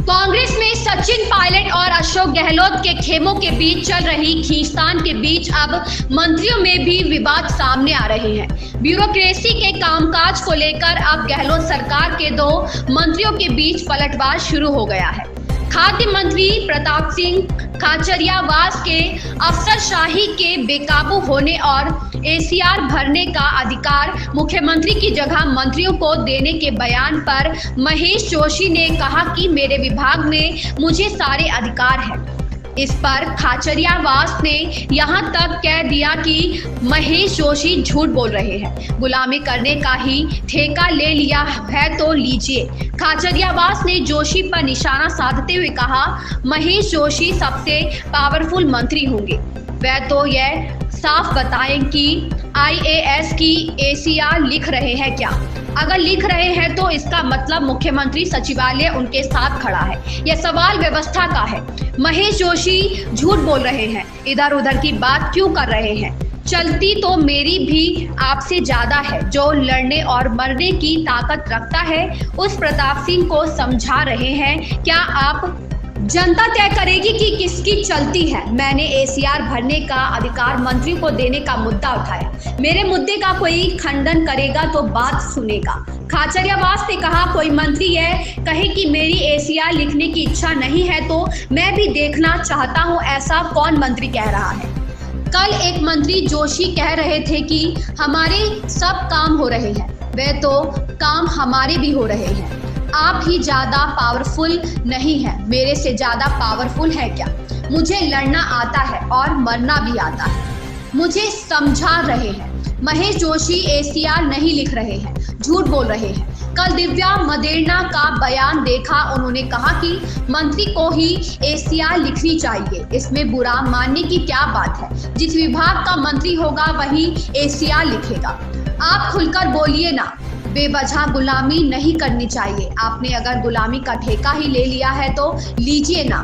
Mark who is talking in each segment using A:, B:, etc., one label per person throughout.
A: कांग्रेस में सचिन पायलट और अशोक गहलोत के खेमों के बीच चल रही खींचतान के बीच अब मंत्रियों में भी विवाद सामने आ रहे हैं। ब्यूरोक्रेसी के कामकाज को लेकर अब गहलोत सरकार के दो मंत्रियों के बीच पलटवार शुरू हो गया है। खाद्य मंत्री प्रताप सिंह खाचरियावास के अफसरशाही के बेकाबू होने और एसीआर भरने का अधिकार मुख्यमंत्री की जगह मंत्रियों को देने के बयान पर महेश जोशी ने कहा कि मेरे विभाग में मुझे सारे अधिकार हैं। इस पर खाचरियावास ने यहां तक कह दिया कि महेश जोशी झूठ बोल रहे हैं, गुलामी करने का ही ठेका ले लिया है तो लीजिए। खाचरियावास ने जोशी पर निशाना साधते हुए कहा, महेश जोशी सबसे पावरफुल मंत्री होंगे। वह तो यह साफ बताएं कि आईएएस की एसीआर लिख रहे हैं क्या? अगर लिख रहे हैं तो इसका मतलब मुख्यमंत्री सचिवालय उनके साथ खड़ा है। यह सवाल व्यवस्था का है। महेश जोशी झूठ बोल रहे हैं, इधर उधर की बात क्यों कर रहे हैं? चलती तो मेरी भी आपसे ज्यादा है। जो लड़ने और मरने की ताकत रखता है उस प्रताप सिंह को समझा रहे हैं क्या आप? जनता तय करेगी कि किसकी चलती है। मैंने एसीआर भरने का अधिकार मंत्री को देने का मुद्दा उठाया। मेरे मुद्दे का कोई खंडन करेगा तो बात सुनेगा। खाचरियावास ने कहा, कोई मंत्री यह कहे कि मेरी एसीआर लिखने की इच्छा नहीं है तो मैं भी देखना चाहता हूं, ऐसा कौन मंत्री कह रहा है? कल एक मंत्री जोशी कह रहे थे कि हमारे सब काम हो रहे हैं। वे तो काम हमारे भी हो रहे हैं। आप ही ज्यादा पावरफुल नहीं है, मेरे से ज्यादा पावरफुल है क्या? मुझे लड़ना आता है और मरना भी आता है। मुझे समझा रहे हैं। महेश जोशी एसीआर नहीं लिख रहे हैं, झूठ बोल रहे हैं। कल दिव्या मदेरणा का बयान देखा, उन्होंने कहा कि मंत्री को ही एसीआर लिखनी चाहिए। इसमें बुरा मानने की क्या बात है? जिस विभाग का मंत्री होगा वही एसीआर लिखेगा। आप खुलकर बोलिए ना। बेवजह गुलामी नहीं करनी चाहिए। आपने अगर गुलामी का ठेका ही ले लिया है तो लीजिए ना।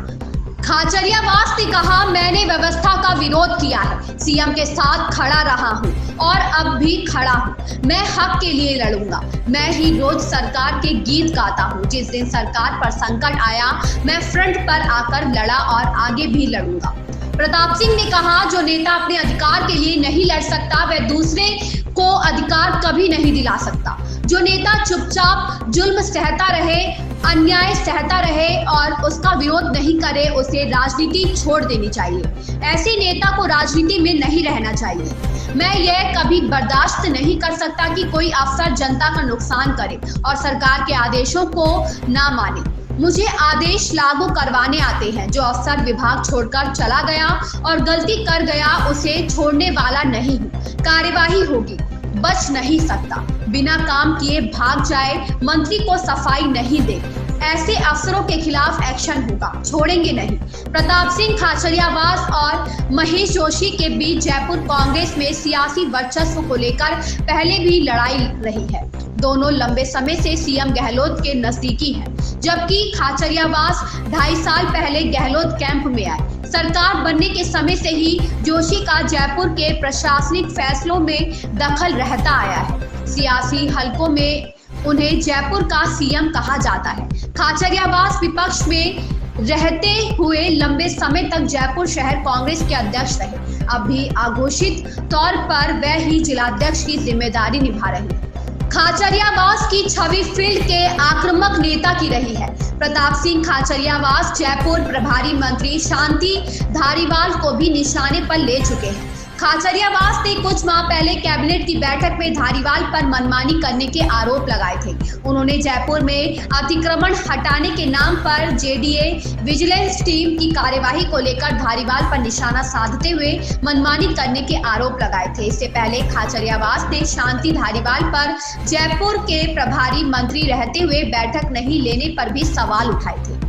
A: खाचरियावास ने कहा, मैंने व्यवस्था का विरोध किया है, सीएम के साथ खड़ा रहा हूं और अब भी खड़ा हूं। मैं हक के लिए लड़ूंगा। मैं ही रोज सरकार के गीत गाता हूं। जिस दिन सरकार पर संकट आया मैं फ्रंट पर आकर लड़ा और आगे भी लड़ूंगा। प्रताप सिंह ने कहा, जो नेता अपने अधिकार के लिए नहीं लड़ सकता वह दूसरे को अधिकार कभी नहीं दिला सकता। जो नेता चुपचाप जुल्म सहता रहे, अन्याय सहता रहे और उसका विरोध नहीं करे, उसे राजनीति छोड़ देनी चाहिए। ऐसे नेता को राजनीति में नहीं रहना चाहिए। मैं यह कभी बर्दाश्त नहीं कर सकता कि कोई अफसर जनता का नुकसान करे और सरकार के आदेशों को ना माने। मुझे आदेश लागू करवाने आते हैं। जो अफसर विभाग छोड़कर चला गया और गलती कर गया उसे छोड़ने वाला नहीं हूँ। कार्यवाही होगी, बच नहीं सकता। बिना काम किए भाग जाए, मंत्री को सफाई नहीं दे, ऐसे अफसरों के खिलाफ एक्शन होगा, छोड़ेंगे नहीं। प्रताप सिंह खाचरियावास और महेश जोशी के बीच जयपुर कांग्रेस में सियासी वर्चस्व को लेकर पहले भी लड़ाई रही है। दोनों लंबे समय से सीएम गहलोत के नजदीकी हैं, जबकि खाचरियावास 2.5 साल पहले गहलोत कैंप में आए। सरकार बनने के समय से ही जोशी का जयपुर के प्रशासनिक फैसलों में दखल रहता आया है। सियासी हलकों में उन्हें जयपुर का सीएम कहा जाता है। खाचरियावास विपक्ष में रहते हुए लंबे समय तक जयपुर शहर कांग्रेस के अध्यक्ष रहे। अब भी अघोषित तौर पर वह ही जिलाध्यक्ष की जिम्मेदारी निभा रहे हैं। खाचरियावास की छवि फील्ड के आक्रामक नेता की रही है। प्रताप सिंह खाचरियावास जयपुर प्रभारी मंत्री शांति धारीवाल को भी निशाने पर ले चुके हैं। खाचरियावास ने कुछ माह पहले कैबिनेट की बैठक में धारीवाल पर मनमानी करने के आरोप लगाए थे। उन्होंने जयपुर में अतिक्रमण हटाने के नाम पर जेडीए विजिलेंस टीम की कार्यवाही को लेकर धारीवाल पर निशाना साधते हुए मनमानी करने के आरोप लगाए थे। इससे पहले खाचरियावास ने शांति धारीवाल पर जयपुर के प्रभारी मंत्री रहते हुए बैठक नहीं लेने पर भी सवाल उठाए थे।